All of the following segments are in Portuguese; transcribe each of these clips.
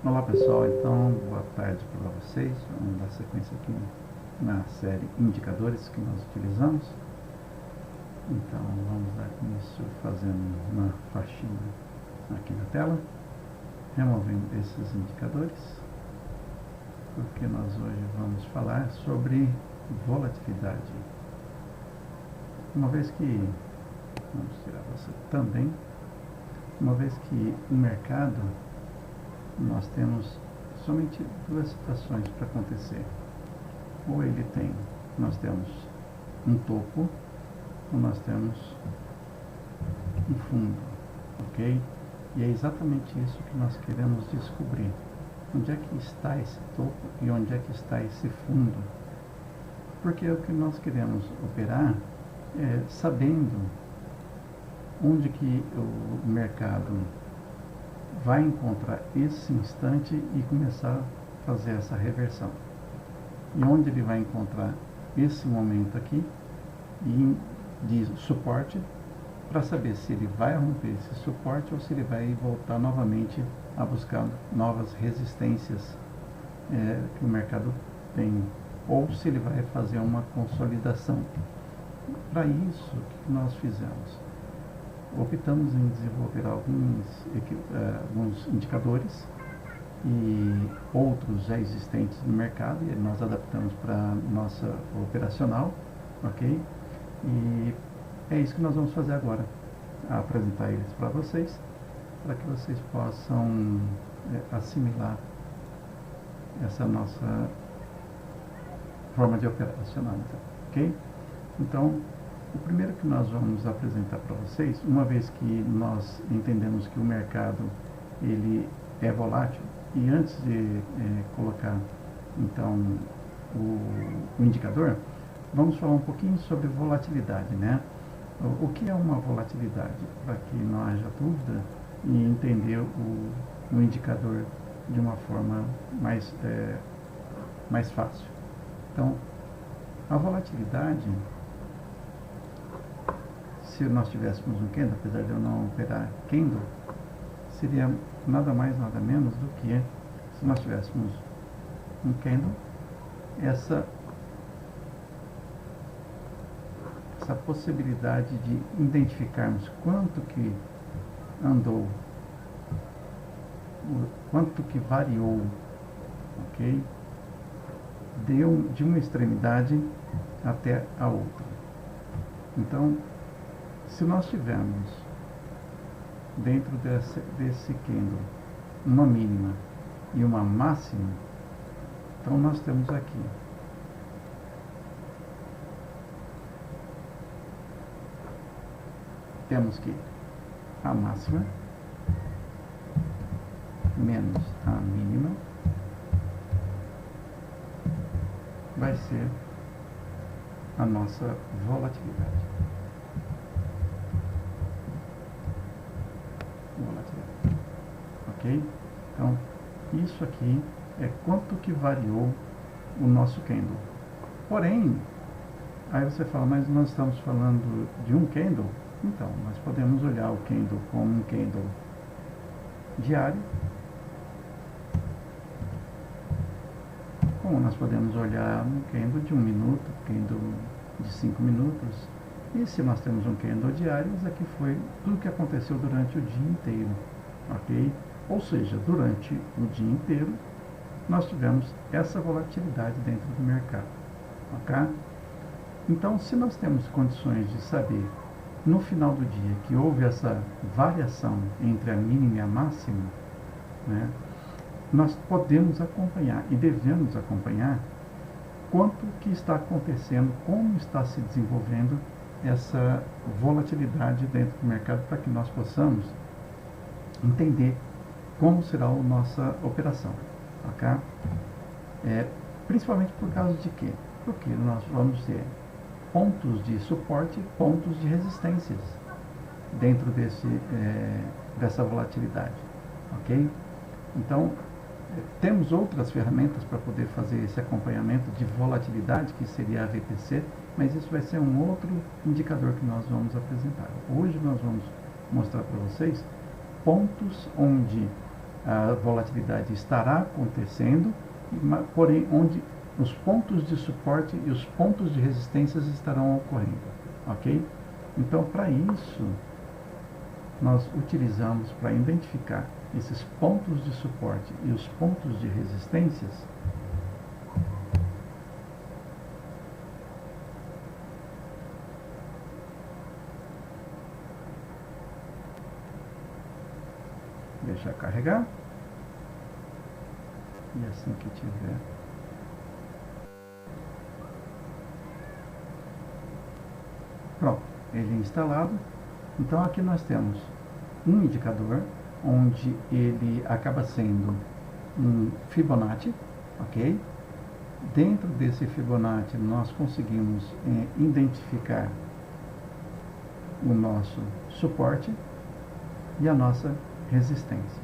Olá pessoal, então boa tarde para vocês. Vamos dar sequência aqui na série indicadores que nós utilizamos. Então vamos dar início fazendo uma faxina aqui na tela, removendo esses indicadores, porque nós hoje vamos falar sobre volatilidade. Uma vez que, vamos tirar você também, uma vez que o mercado, nós temos somente duas situações para acontecer. Ou nós temos um topo, ou nós temos um fundo, ok? E é exatamente isso que nós queremos descobrir. Onde é que está esse topo e onde é que está esse fundo? Porque o que nós queremos operar é sabendo onde que o mercado vai encontrar esse instante e começar a fazer essa reversão. E onde ele vai encontrar esse momento aqui de suporte, para saber se ele vai romper esse suporte ou se ele vai voltar novamente a buscar novas resistências que o mercado tem, ou se ele vai fazer uma consolidação. Para isso, o que nós fizemos? Optamos em desenvolver alguns indicadores e outros já existentes no mercado, e nós adaptamos para a nossa operacional, ok? E é isso que nós vamos fazer agora, apresentar eles para vocês, para que vocês possam assimilar essa nossa forma de operacional, ok? Então, o primeiro que nós vamos apresentar para vocês, uma vez que nós entendemos que o mercado ele é volátil, e antes de colocar então o indicador, vamos falar um pouquinho sobre volatilidade, né? O que é uma volatilidade? Para que não haja dúvida e entender o indicador de uma forma mais fácil. Então, a volatilidade, se nós tivéssemos um candle, apesar de eu não operar candle, seria nada mais, nada menos do que, se nós tivéssemos um candle, essa possibilidade de identificarmos quanto que andou, quanto que variou, ok? De uma extremidade até a outra. Então, se nós tivermos dentro desse candle uma mínima e uma máxima, então nós temos aqui que a máxima menos a mínima vai ser a nossa volatilidade. Ok? Então, isso aqui é quanto que variou o nosso candle. Porém, aí você fala, mas nós estamos falando de um candle? Então, nós podemos olhar o candle como um candle diário, como nós podemos olhar um candle de 1 minuto, candle de 5 minutos. E se nós temos um candle diário, isso aqui foi tudo que aconteceu durante o dia inteiro, ok? Ou seja, durante o dia inteiro, nós tivemos essa volatilidade dentro do mercado, ok? Então, se nós temos condições de saber, no final do dia, que houve essa variação entre a mínima e a máxima, né, nós podemos acompanhar e devemos acompanhar quanto que está acontecendo, como está se desenvolvendo essa volatilidade dentro do mercado, para que nós possamos entender como será a nossa operação, ok? Principalmente por causa de quê? Porque nós vamos ter pontos de suporte, pontos de resistências dentro dessa volatilidade, ok? Então, temos outras ferramentas para poder fazer esse acompanhamento de volatilidade, que seria a VPC, mas isso vai ser um outro indicador que nós vamos apresentar. Hoje nós vamos mostrar para vocês pontos onde a volatilidade estará acontecendo, porém onde os pontos de suporte e os pontos de resistências estarão ocorrendo, ok? Então, para isso, nós utilizamos para identificar esses pontos de suporte e os pontos de resistências deixar carregar e assim que tiver pronto, ele é instalado. Então aqui nós temos um indicador onde ele acaba sendo um Fibonacci, ok? Dentro desse Fibonacci nós conseguimos identificar o nosso suporte e a nossa resistência.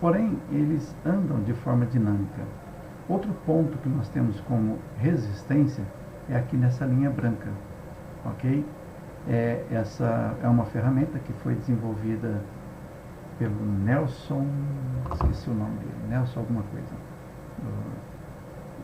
Porém, eles andam de forma dinâmica. Outro ponto que nós temos como resistência é aqui nessa linha branca, ok? Essa é uma ferramenta que foi desenvolvida pelo Nelson, esqueci o nome dele, Nelson alguma coisa,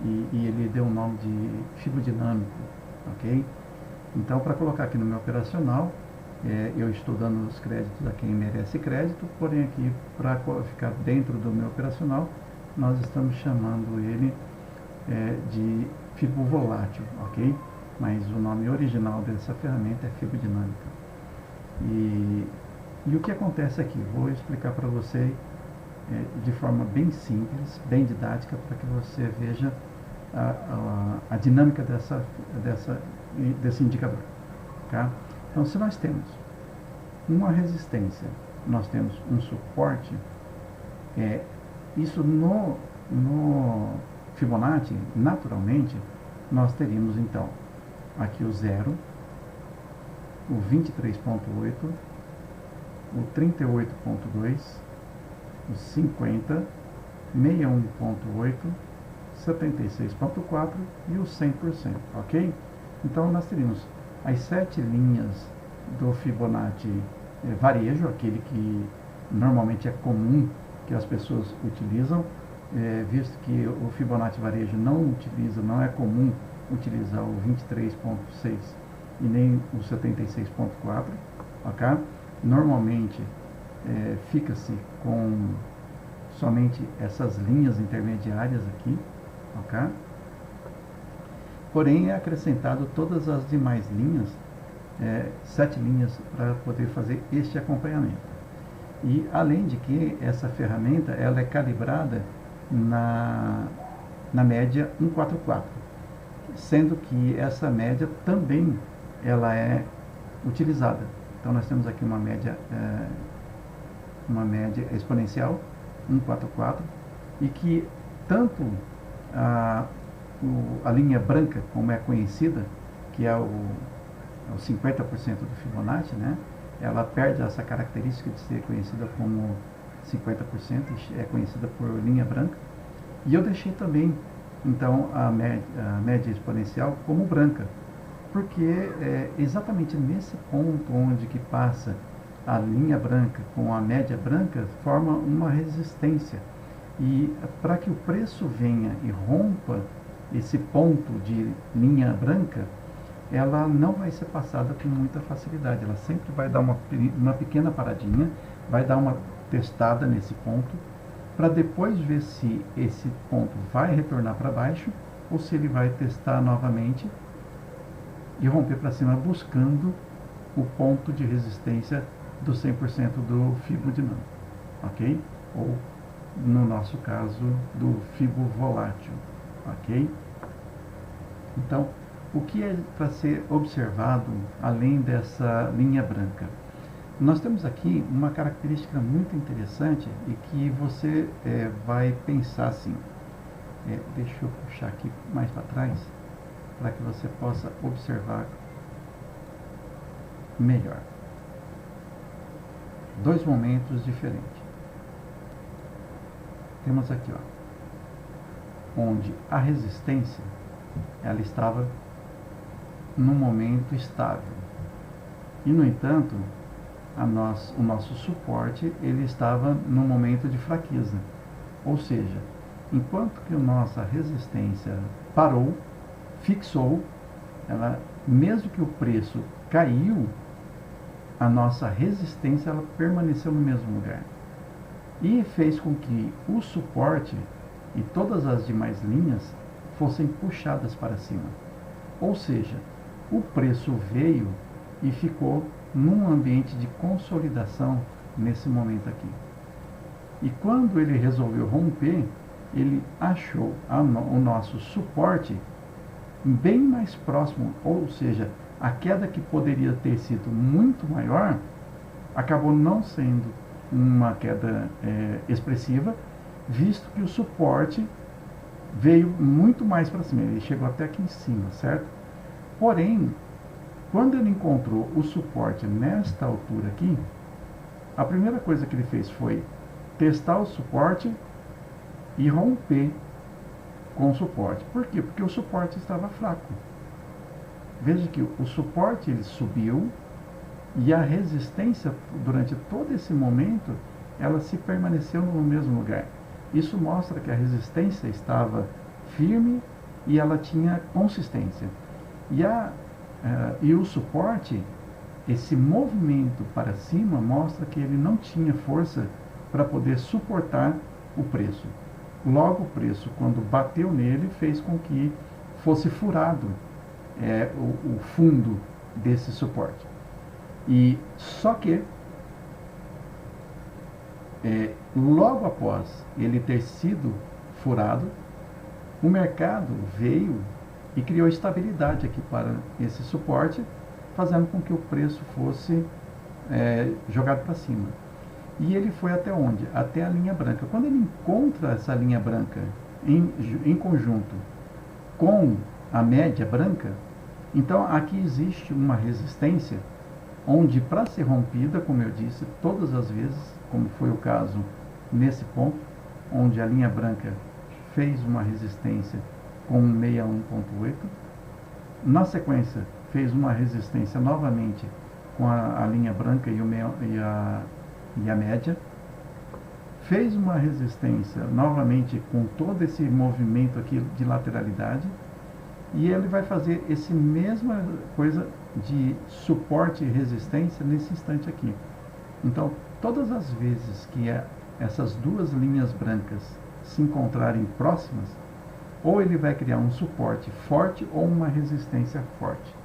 e ele deu o nome de fibrodinâmico, ok? Então, para colocar aqui no meu operacional, eu estou dando os créditos a quem merece crédito, porém aqui, para ficar dentro do meu operacional, nós estamos chamando ele de fibrovolátil, ok? Mas o nome original dessa ferramenta é fibrodinâmica. E o que acontece aqui? Vou explicar para você de forma bem simples, bem didática, para que você veja a dinâmica desse indicador. Tá? Então, se nós temos uma resistência, nós temos um suporte, isso no Fibonacci, naturalmente, nós teríamos então aqui o 0, o 23.8, o 38.2, o 50, 61.8, 76.4 e o 100%, ok? Então nós teríamos as 7 linhas do Fibonacci varejo, aquele que normalmente é comum que as pessoas utilizam, visto que o Fibonacci varejo não é comum utilizar o 23.6 e nem o 76.4, ok? Normalmente fica-se com somente essas linhas intermediárias aqui, ok? Porém é acrescentado todas as demais linhas, 7 linhas, para poder fazer este acompanhamento. E além de que essa ferramenta ela é calibrada na média 144, sendo que essa média também ela é utilizada. Então nós temos aqui uma média exponencial 144 e que tanto a linha branca, como é conhecida, que é o 50% do Fibonacci, né? Ela perde essa característica de ser conhecida como 50%, é conhecida por linha branca. E eu deixei também, então, a média exponencial como branca, porque é exatamente nesse ponto onde que passa a linha branca com a média branca, forma uma resistência. E para que o preço venha e rompa esse ponto de linha branca, ela não vai ser passada com muita facilidade. Ela sempre vai dar uma pequena paradinha, vai dar uma testada nesse ponto, para depois ver se esse ponto vai retornar para baixo ou se ele vai testar novamente e romper para cima, buscando o ponto de resistência do 100% do fibrodinâmico, ok? Ou, no nosso caso, do fibrovolátil, ok? Então, o que é para ser observado além dessa linha branca? Nós temos aqui uma característica muito interessante e que você vai pensar assim. Deixa eu puxar aqui mais para trás para que você possa observar melhor. Dois momentos diferentes. Temos aqui, ó, onde a resistência ela estava num momento estável. E, no entanto, o nosso suporte ele estava num momento de fraqueza. Ou seja, enquanto que a nossa resistência parou, fixou, ela, mesmo que o preço caiu, a nossa resistência ela permaneceu no mesmo lugar. E fez com que o suporte e todas as demais linhas fossem puxadas para cima. Ou seja, o preço veio e ficou num ambiente de consolidação nesse momento aqui. E quando ele resolveu romper, ele achou o nosso suporte bem mais próximo, ou seja, a queda que poderia ter sido muito maior, acabou não sendo uma queda expressiva, visto que o suporte veio muito mais para cima, ele chegou até aqui em cima, certo? Porém, quando ele encontrou o suporte nesta altura aqui, a primeira coisa que ele fez foi testar o suporte e romper com o suporte. Por quê? Porque o suporte estava fraco. Veja que o suporte ele subiu e a resistência durante todo esse momento ela se permaneceu no mesmo lugar. Isso mostra que a resistência estava firme e ela tinha consistência. E o suporte, esse movimento para cima, mostra que ele não tinha força para poder suportar o preço. Logo, o preço, quando bateu nele, fez com que fosse furado o fundo desse suporte. E só que, logo após ele ter sido furado, o mercado veio e criou estabilidade aqui para esse suporte, fazendo com que o preço fosse jogado para cima. E ele foi até onde? Até a linha branca. Quando ele encontra essa linha branca em conjunto com a média branca, então aqui existe uma resistência onde, para ser rompida, como eu disse, todas as vezes, como foi o caso nesse ponto, onde a linha branca fez uma resistência com 61.8, na sequência fez uma resistência novamente com a linha branca e a média, fez uma resistência novamente com todo esse movimento aqui de lateralidade, e ele vai fazer essa mesma coisa de suporte e resistência nesse instante aqui. Então, todas as vezes que essas duas linhas brancas se encontrarem próximas, ou ele vai criar um suporte forte ou uma resistência forte,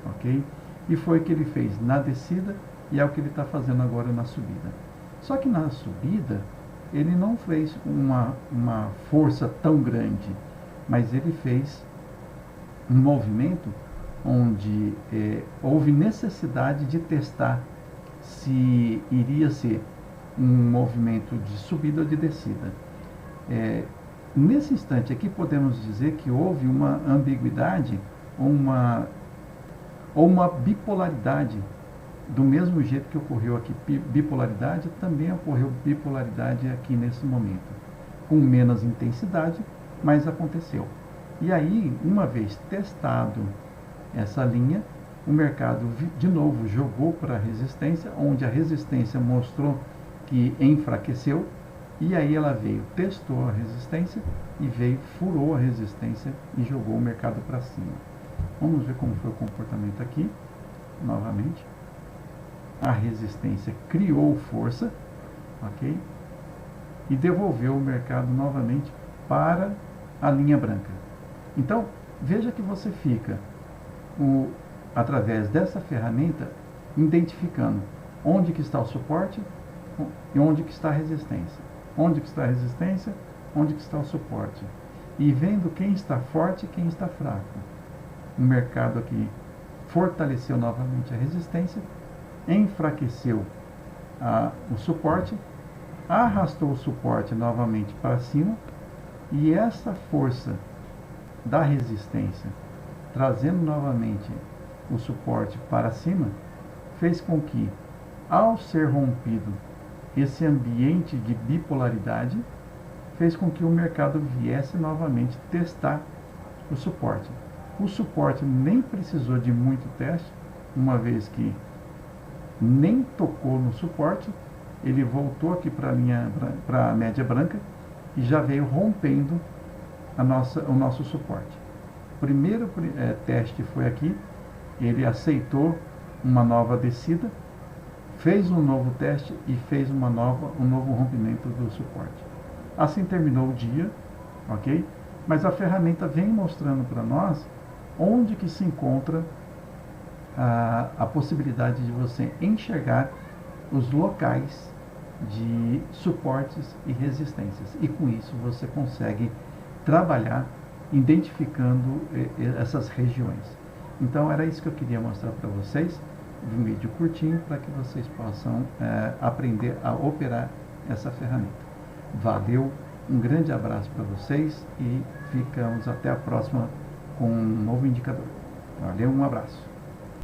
ok? E foi o que ele fez na descida e é o que ele está fazendo agora na subida. Só que na subida ele não fez uma força tão grande, mas ele fez um movimento onde houve necessidade de testar se iria ser um movimento de subida ou de descida. Nesse instante aqui podemos dizer que houve uma ambiguidade ou uma bipolaridade. Do mesmo jeito que ocorreu aqui bipolaridade, também ocorreu bipolaridade aqui nesse momento, com menos intensidade, mas aconteceu. E aí, uma vez testado essa linha, o mercado de novo jogou para a resistência, onde a resistência mostrou que enfraqueceu, e aí ela veio, testou a resistência e veio, furou a resistência e jogou o mercado para cima. Vamos ver como foi o comportamento aqui, novamente. A resistência criou força, ok? E devolveu o mercado novamente para a linha branca. Então, veja que você fica, através dessa ferramenta, identificando onde que está o suporte e onde que está a resistência. Onde que está a resistência, onde que está o suporte. E vendo quem está forte e quem está fraco. O mercado aqui fortaleceu novamente a resistência, enfraqueceu o suporte, arrastou o suporte novamente para cima, e essa força da resistência, trazendo novamente o suporte para cima, fez com que, ao ser rompido esse ambiente de bipolaridade, fez com que o mercado viesse novamente testar o suporte. O suporte nem precisou de muito teste, uma vez que nem tocou no suporte, ele voltou aqui para a média branca e já veio rompendo o nosso suporte. O primeiro teste foi aqui, ele aceitou uma nova descida, fez um novo teste e fez um novo rompimento do suporte. Assim terminou o dia, ok? Mas a ferramenta vem mostrando para nós onde que se encontra a possibilidade de você enxergar os locais de suportes e resistências. E com isso você consegue trabalhar identificando essas regiões. Então era isso que eu queria mostrar para vocês, um vídeo curtinho para que vocês possam aprender a operar essa ferramenta. Valeu, um grande abraço para vocês e ficamos até a próxima com um novo indicador. Valeu, um abraço.